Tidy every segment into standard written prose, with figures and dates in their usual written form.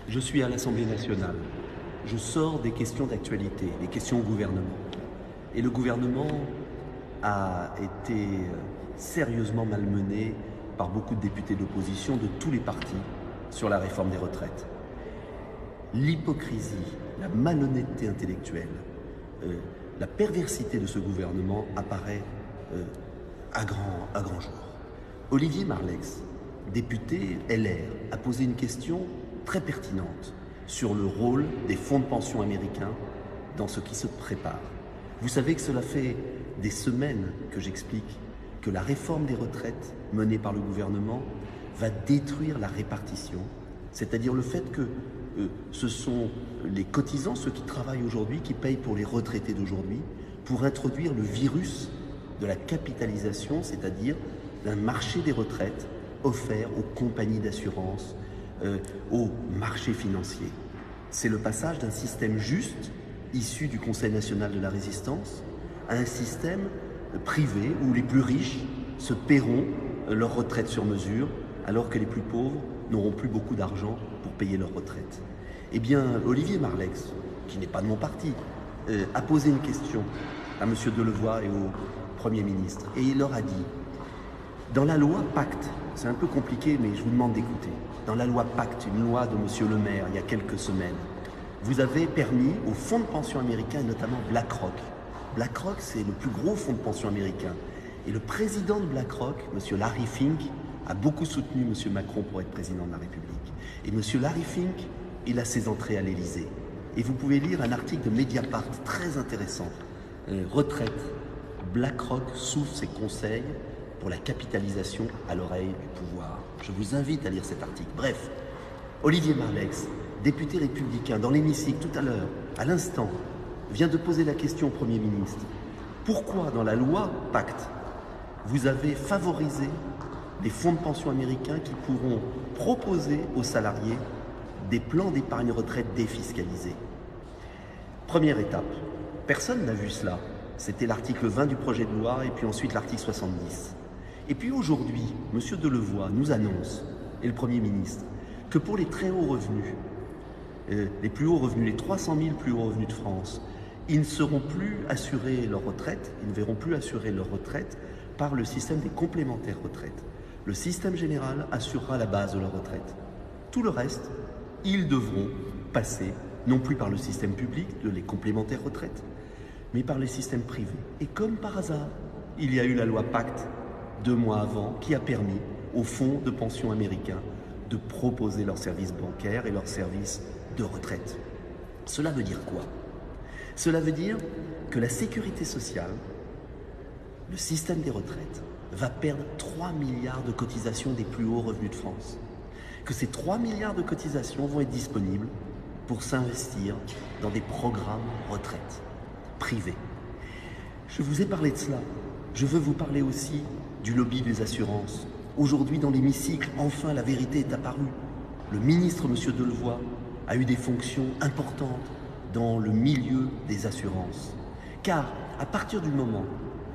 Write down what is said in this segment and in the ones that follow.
Je suis à l'Assemblée nationale. Je sors des questions d'actualité, des questions au gouvernement. Et le gouvernement a été sérieusement malmené par beaucoup de députés d'opposition de tous les partis sur la réforme des retraites. L'hypocrisie, la malhonnêteté intellectuelle, la perversité de ce gouvernement apparaît à grand jour. Olivier Marleix, député LR, a posé une question très pertinente sur le rôle des fonds de pension américains dans ce qui se prépare. Vous savez que cela fait des semaines que j'explique que la réforme des retraites menée par le gouvernement va détruire la répartition, c'est-à-dire le fait que ce sont les cotisants, ceux qui travaillent aujourd'hui, qui payent pour les retraités d'aujourd'hui, pour introduire le virus de la capitalisation, c'est-à-dire d'un marché des retraites offert aux compagnies d'assurance, au marché financier. C'est le passage d'un système juste, issu du Conseil national de la résistance, à un système privé où les plus riches se paieront leur retraite sur mesure, alors que les plus pauvres n'auront plus beaucoup d'argent pour payer leur retraite. Eh bien, Olivier Marleix, qui n'est pas de mon parti, a posé une question à M. Delevoye et au Premier ministre, et il leur a dit: dans la loi Pacte, c'est un peu compliqué, mais je vous demande d'écouter. Dans la loi Pacte, une loi de M. Le Maire, il y a quelques semaines, vous avez permis aux fonds de pension américains, et notamment BlackRock. BlackRock, c'est le plus gros fonds de pension américain. Et le président de BlackRock, M. Larry Fink, a beaucoup soutenu M. Macron pour être président de la République. Et M. Larry Fink, il a ses entrées à l'Élysée. Et vous pouvez lire un article de Mediapart très intéressant. Retraite, BlackRock souffle ses conseils pour la capitalisation à l'oreille du pouvoir. Je vous invite à lire cet article. Bref, Olivier Marleix, député républicain, dans l'hémicycle tout à l'heure, à l'instant, vient de poser la question au Premier ministre. Pourquoi dans la loi Pacte, vous avez favorisé les fonds de pension américains qui pourront proposer aux salariés des plans d'épargne retraite défiscalisés? Première étape, personne n'a vu cela. C'était l'article 20 du projet de loi et puis ensuite l'article 70. Et puis aujourd'hui, M. Delevoye nous annonce, et le Premier ministre, que pour les très hauts revenus, les plus hauts revenus, les 300 000 plus hauts revenus de France, ils ne seront plus assurés leur retraite, ils ne verront plus assurer leur retraite par le système des complémentaires retraite. Le système général assurera la base de leur retraite. Tout le reste, ils devront passer, non plus par le système public, les complémentaires retraite, mais par les systèmes privés. Et comme par hasard, il y a eu la loi Pacte 2 mois avant qui a permis aux fonds de pension américains de proposer leurs services bancaires et leurs services de retraite. Cela veut dire quoi? Cela veut dire que la sécurité sociale, le système des retraites, va perdre 3 milliards de cotisations des plus hauts revenus de France. Que ces 3 milliards de cotisations vont être disponibles pour s'investir dans des programmes retraite privés. Je vous ai parlé de cela. Je veux vous parler aussi du lobby des assurances. Aujourd'hui, dans l'hémicycle, enfin la vérité est apparue. Le ministre, M. Delevoye, a eu des fonctions importantes dans le milieu des assurances. Car à partir du moment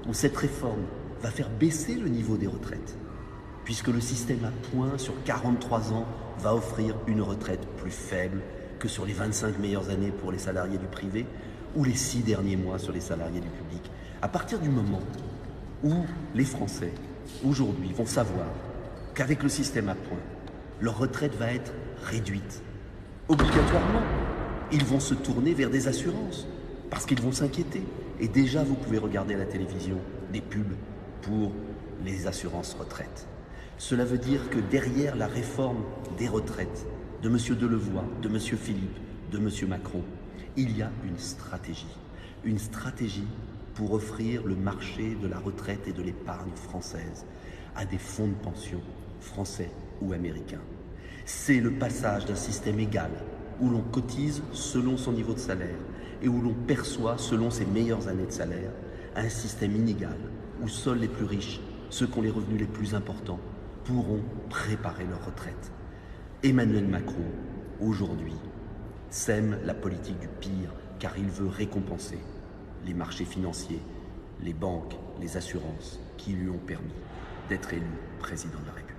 où cette réforme va faire baisser le niveau des retraites, puisque le système à points sur 43 ans va offrir une retraite plus faible que sur les 25 meilleures années pour les salariés du privé ou les 6 derniers mois sur les salariés du public. À partir du moment où les Français, aujourd'hui, vont savoir qu'avec le système à points, leur retraite va être réduite, obligatoirement, ils vont se tourner vers des assurances parce qu'ils vont s'inquiéter. Et déjà, vous pouvez regarder à la télévision des pubs pour les assurances retraite. Cela veut dire que derrière la réforme des retraites de M. Delevoye, de M. Philippe, de M. Macron, il y a une stratégie pour offrir le marché de la retraite et de l'épargne française à des fonds de pension français ou américains. C'est le passage d'un système égal où l'on cotise selon son niveau de salaire et où l'on perçoit selon ses meilleures années de salaire à un système inégal où seuls les plus riches, ceux qui ont les revenus les plus importants, pourront préparer leur retraite. Emmanuel Macron, aujourd'hui, sème la politique du pire car il veut récompenser les marchés financiers, les banques, les assurances qui lui ont permis d'être élu président de la République.